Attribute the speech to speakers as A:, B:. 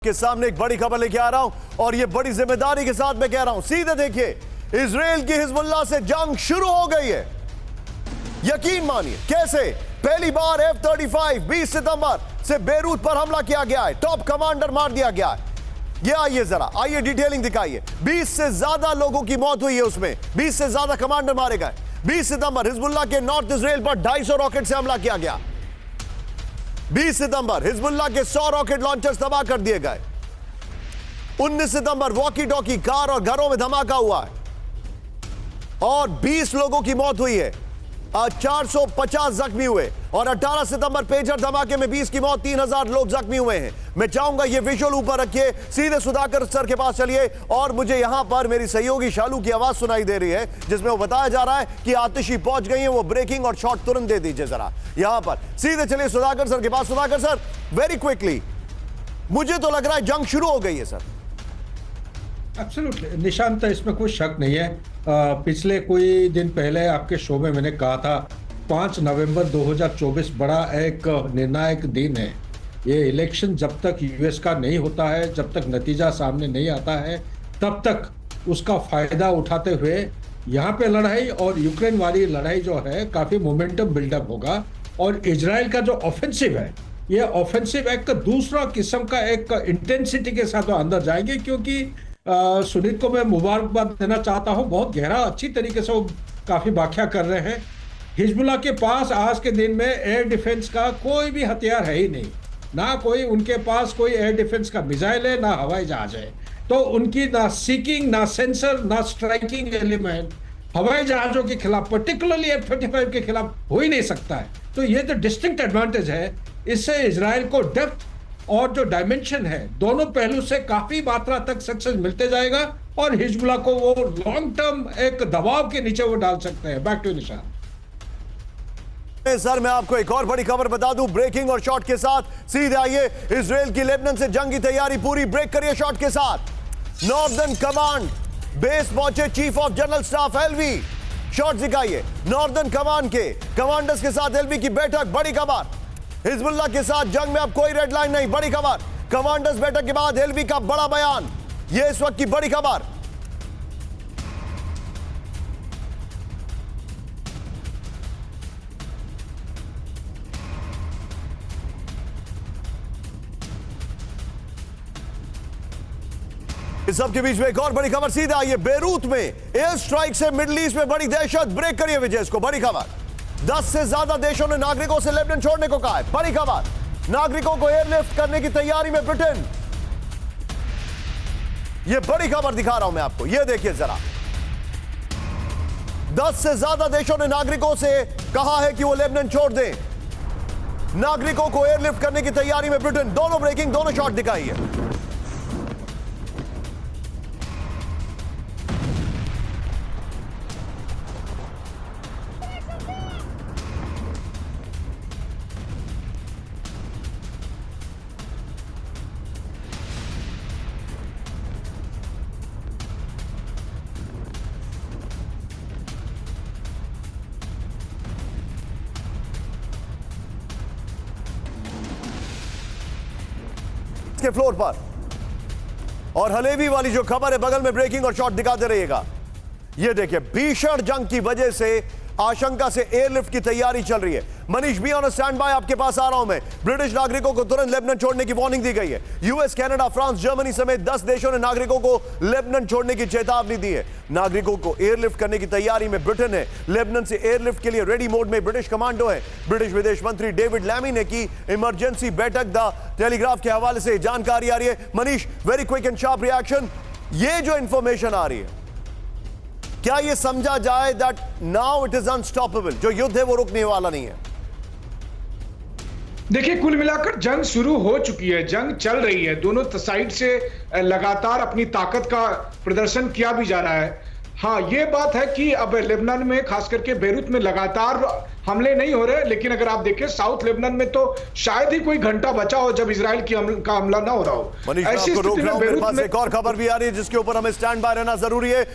A: के सामने एक बड़ी खबर लेके आ रहा हूं और ये बड़ी जिम्मेदारी के साथ मैं कह रहा हूं। सीधे देखिए, इजराइल की हिजबुल्लाह से जंग शुरू हो गई है। यकीन मानिए कैसे। पहली बार F-35 20 सितंबर से बेरूत पर हमला किया गया है। टॉप कमांडर मार दिया गया है। ये आइए जरा, आइए डिटेलिंग दिखाइए। 20 से ज्यादा लोगों की मौत हुई है उसमें, 20 से ज्यादा कमांडर मारे गए। 20 सितंबर हिजबुल्लाह के नॉर्थ इजराइल पर 250 रॉकेट से हमला किया गया। 20 सितंबर हिजबुल्लाह के 100 रॉकेट लॉन्चर्स तबाह कर दिए गए। 19 सितंबर वॉकी टॉकी, कार और घरों में धमाका हुआ है और 20 लोगों की मौत हुई है, 450 जख्मी हुए। और 18 सितंबर पेजर धमाके में 20 की मौत, 3000 लोग जख्मी हुए हैं। मैं चाहूंगा ये विजुअल ऊपर रखिए, सीधे सुधाकर सर के पास चलिए और मुझे यहां पर मेरी सहयोगी शालू की आवाज सुनाई दे रही है जिसमें वो बताया जा रहा है कि आतिशी पहुंच गई है। वो ब्रेकिंग और शॉट तुरंत दे दीजिए जरा यहां पर। सीधे चलिए सुधाकर सर के पास। सुधाकर सर, वेरी क्विकली, मुझे तो लग रहा है जंग शुरू हो गई है सर।
B: एब्सोल्युटली निशांत, इसमें कोई शक नहीं है। पिछले कोई दिन पहले आपके शो में मैंने कहा था 5 नवंबर 2024 बड़ा एक निर्णायक दिन है। ये इलेक्शन जब तक यूएस का नहीं होता है, जब तक नतीजा सामने नहीं आता है, तब तक उसका फायदा उठाते हुए यहाँ पे लड़ाई और यूक्रेन वाली लड़ाई जो है काफी मोमेंटम बिल्डअप होगा। और इजराइल का जो ऑफेंसिव है, ये ऑफेंसिव एक दूसरा किस्म का एक इंटेंसिटी के साथ अंदर जाएंगे। क्योंकि सुनील को मैं मुबारकबाद देना चाहता हूं, बहुत गहरा अच्छी तरीके से वो काफी व्याख्या कर रहे हैं। हिजबुल्लाह के पास आज के दिन में एयर डिफेंस का कोई भी हथियार है ही नहीं, ना कोई उनके पास कोई एयर डिफेंस का मिसाइल है, ना हवाई जहाज है। तो उनकी ना सीकिंग, ना सेंसर, ना स्ट्राइकिंग एलिमेंट हवाई जहाजों के खिलाफ, पर्टिकुलरली F-35 के खिलाफ हो ही नहीं सकता है। तो ये जो डिस्टिंक्ट एडवांटेज है, इससे इजराइल को डेप्थ और जो डायमेंशन है, दोनों पहलू से काफी मात्रा तक सक्सेस मिलते जाएगा और हिजबुल्लाह को वो लॉन्ग टर्म एक दबाव के नीचे वो डाल सकते हैं। बैक टू निशान।
A: सर, मैं आपको एक और बड़ी खबर बता दूं ब्रेकिंग और शॉट के साथ। सीधे आइए, इजराइल की लेबनान से जंग की तैयारी पूरी। ब्रेक करिए शॉट के साथ। नॉर्दर्न कमांड बेस पहुंचे चीफ ऑफ जनरल स्टाफ एलवी। शॉट दिखाइए। नॉर्दर्न कमांड के कमांडर्स के साथ एलवी की बैठक। बड़ी खबर, हिजबुल्लाह के साथ जंग में अब कोई रेड लाइन नहीं। बड़ी खबर, कमांडर्स बैठक के बाद एलवी का बड़ा बयान। यह इस वक्त की बड़ी खबर। इस सब के बीच में एक और बड़ी खबर। सीधे आइए, बेरूत में एयर स्ट्राइक से मिडिल ईस्ट में बड़ी दहशत। ब्रेक करिए विजय इसको। बड़ी खबर, 10 से ज्यादा देशों ने नागरिकों से लेबनान छोड़ने को कहा है। बड़ी खबर, नागरिकों को एयरलिफ्ट करने की तैयारी में ब्रिटेन। यह बड़ी खबर दिखा रहा हूं मैं आपको, यह देखिए जरा। 10 से ज्यादा देशों ने नागरिकों से कहा है कि वो लेबनान छोड़ दें। नागरिकों को एयरलिफ्ट करने की तैयारी में ब्रिटेन। दोनों ब्रेकिंग, दोनों शॉट दिखाइए। के फ्लोर पर और हलेवी वाली जो खबर है, बगल में ब्रेकिंग और शॉट दिखाते रहिएगा। यह देखिए, भीषण जंग की वजह से आशंका से एयरलिफ्ट की तैयारी चल रही है। Manish be on stand by, आपके पास आ रहा हूं मैं। ब्रिटिश नागरिकों को तुरंत लेबनान छोड़ने की वार्निंग दी गई है। यूएस, कनाडा, फ्रांस, जर्मनी समेत 10 देशों ने नागरिकों को लेबनान छोड़ने की चेतावनी दी है। नागरिकों को एयरलिफ्ट करने की तैयारी में ब्रिटेन है। लेबनान से एयरलिफ्ट के लिए रेडी मोड में ब्रिटिश कमांडो है। ब्रिटिश विदेश मंत्री डेविड लैमी ने की इमरजेंसी बैठक। द टेलीग्राफ के हवाले से जानकारी आ रही है। Manish, very quick and sharp reaction. ये जो इंफॉर्मेशन आ रही है, क्या यह समझा जाए that now it is unstoppable? जो युद्ध है वो रुकने वाला नहीं है।
C: देखिए, कुल मिलाकर जंग शुरू हो चुकी है, जंग चल रही है। दोनों साइड से लगातार अपनी ताकत का प्रदर्शन किया भी जा रहा है। हाँ, ये बात है कि अब लेबनान में, खास करके बेरूत में लगातार हमले नहीं हो रहे। लेकिन अगर आप देखें साउथ लेबनान में तो शायद ही कोई घंटा बचा हो जब इजराइल का हमला ना हो रहा हो।
A: मनीष, मैं आपको रोक रहा हूं, मेरे पास एक और खबर भी आ रही है जिसके ऊपर हमें स्टैंड बाय रहना जरूरी है।